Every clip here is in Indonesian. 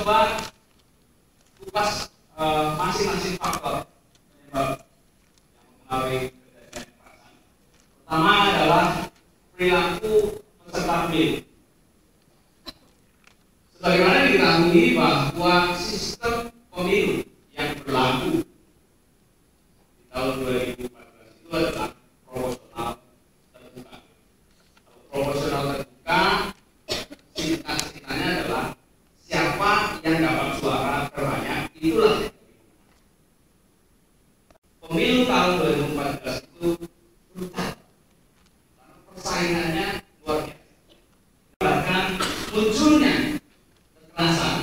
coba kupas masing-masing faktor penyebab yang mempengaruhi terjadinya kekerasan. Pertama adalah perilaku peserta pemilu. Sebagaimana diketahui bahwa sistem pemilu yang berlaku di tahun 2014 itu adalah proporsional terbuka. Proporsional terbuka, singkatnya adalah siapa yang dapat suara terbanyak, itulah pemilu tahun 2014 itu brutal karena persaingannya luar biasa. Bahkan munculnya kekerasan,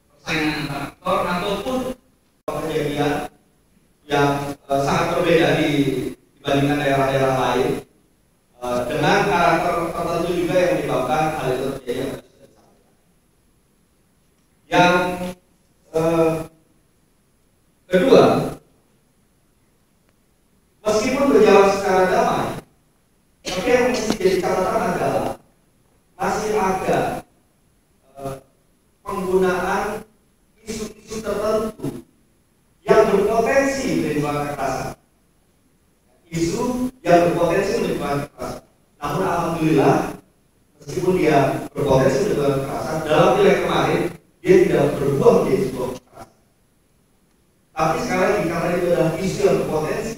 persaingan antar aktor ataupun kejadian yang sangat berbeda dibandingkan daerah-daerah lain, dengan karakter tertentu juga yang menyebabkan hal itu terjadi. Yang kedua, meskipun berjalan secara damai, tapi yang mesti jadi catatan adalah masih ada penggunaan isu-isu tertentu yang berpotensi menimbulkan kekerasan. Isu yang berpotensi menimbulkan kekerasan. Namun alhamdulillah, meskipun dia berpotensi menimbulkan kekerasan, dalam pileg kemarin dia tidak berubah menjadi sebuah kekerasan. Tapi sekarang lagi karena itu adalah isu yang berpotensi,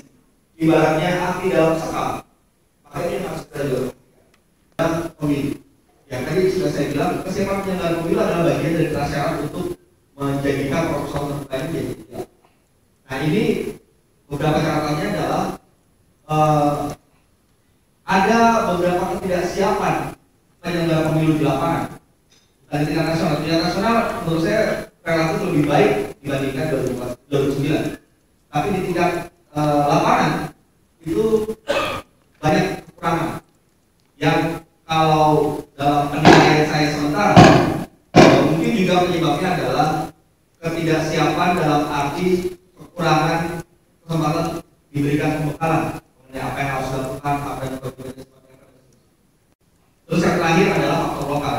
ibaratnya api dalam sekam, makanya harus kita jual. Dan pemilu, yang tadi sudah saya bilang, kesiapan penyelenggaraan pemilu adalah bagian dari prasyarat untuk menjadikan proposal terbuka ini jadi tidak. Nah, ini beberapa catatannya adalah ada beberapa ketidaksiapan penyelenggara pemilu di lapangan. Dan di tingkat nasional, menurut saya relatif lebih baik dibandingkan 2009. Tapi di tingkat lapangan itu banyak kekurangan yang kalau dalam penilaian saya sementara mungkin juga penyebabnya adalah ketidaksiapan dalam arti kekurangan kesempatan diberikan pembekalan mengenai apa yang harus dilakukan, apa yang perlu dilakukan. Terus yang terakhir adalah faktor lokal.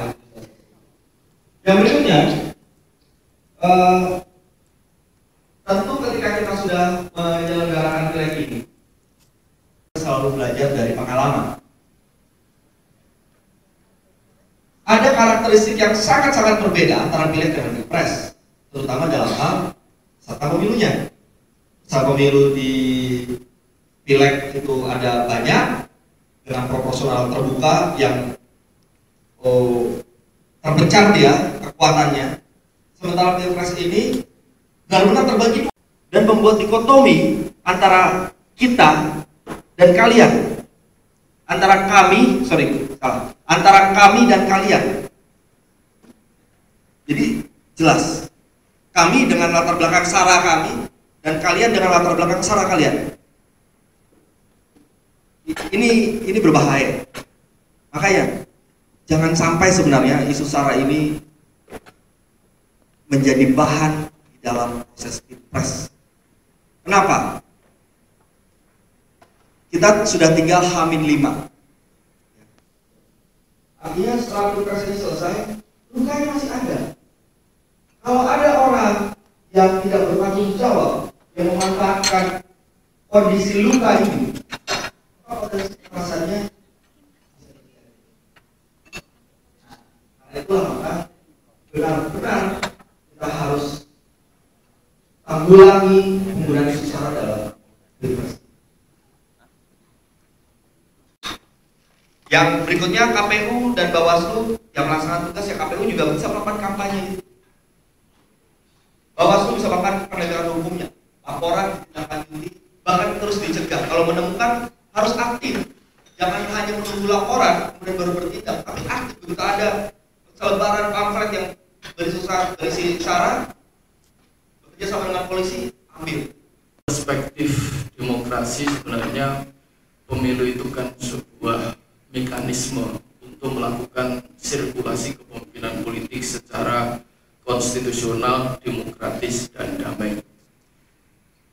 Yang berikutnya, tentu ketika kita sudah menyelenggarakan pileg ini, kita selalu belajar dari pengalaman. Ada karakteristik yang sangat-sangat berbeda antara pileg dengan pilpres, terutama dalam hal peserta pemilunya. Peserta pemilu di pileg itu ada banyak dengan proporsional terbuka yang terpecah dia kekuatannya. Sementara pilpres ini benar-benar terbagi dan membuat dikotomi antara kita dan kalian, antara kami dan kalian. Jadi jelas, kami dengan latar belakang sara kami dan kalian dengan latar belakang sara kalian. Ini berbahaya. Makanya jangan sampai sebenarnya isu sara ini menjadi bahan di dalam proses pilpres. Kenapa? Kita sudah tinggal H-5. Artinya setelah pilpres ini selesai, lukanya masih ada. Kalau ada orang yang tidak bertanggung jawab, yang memanfaatkan kondisi luka ini, maka potensi kekerasannya bisa terjadi. Karena itulah maka benar-benar kita harus tanggulangi penggunaan isu sara dalam pilpres. Yang berikutnya, KPU dan Bawaslu yang melaksanakan tugas, ya KPU juga bisa melakukan kampanye. Bawaslu bisa melakukan penegakan hukumnya, laporan ditindaklanjuti, bahkan terus dicegah. Kalau menemukan harus aktif, jangan hanya menunggu laporan kemudian baru bertindak, tapi aktif. Begitu ada selebaran pamflet yang berisi syarat, bekerja sama dengan polisi, ambil. Perspektif demokrasi, sebenarnya pemilu itu kan sebuah mekanisme untuk melakukan sirkulasi kepemimpinan politik secara konstitusional, demokratis, dan damai.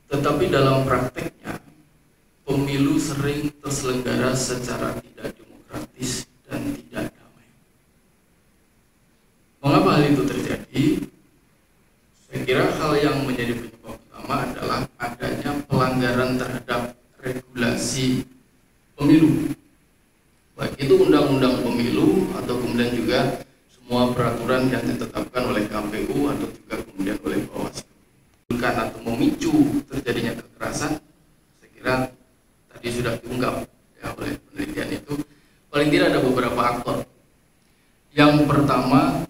Tetapi dalam prakteknya, pemilu sering terselenggara secara tidak demokratis dan tidak damai. Mengapa hal itu terjadi? peraturan yang ditetapkan oleh KPU atau juga kemudian oleh Bawaslu. Atau memicu terjadinya kekerasan, saya kira tadi sudah diungkap ya oleh penelitian itu. Paling tidak ada beberapa aktor. Yang pertama,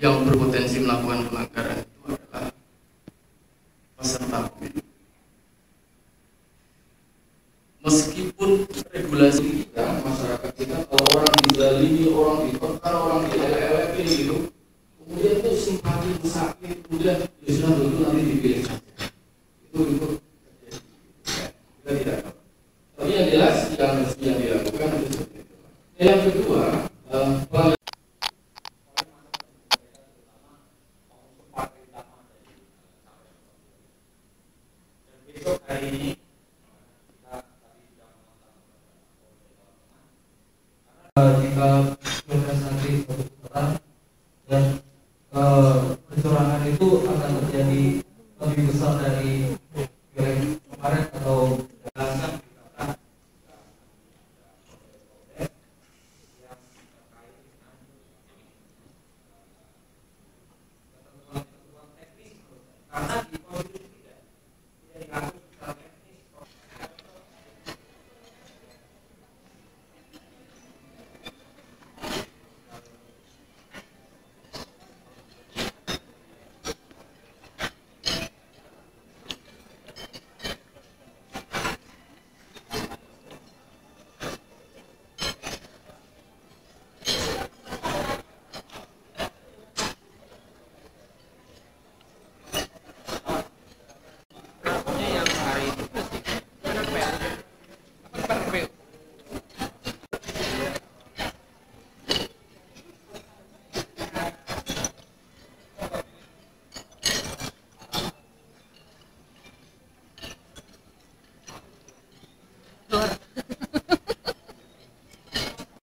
yang berpotensi melakukan pelanggaran itu adalah peserta pemilu. Meskipun regulasi kita, masyarakat kita, kalau orang dizalimi, orang ditekan, orang dielek-elekin gitu, kemudian itu simpati sakit, kemudian ya sudah begitu nanti dipilih saja. Itu terjadi. Kita tidak tahu. Tapi yang jelas yang dilakukan itu seperti itu. Yang kedua,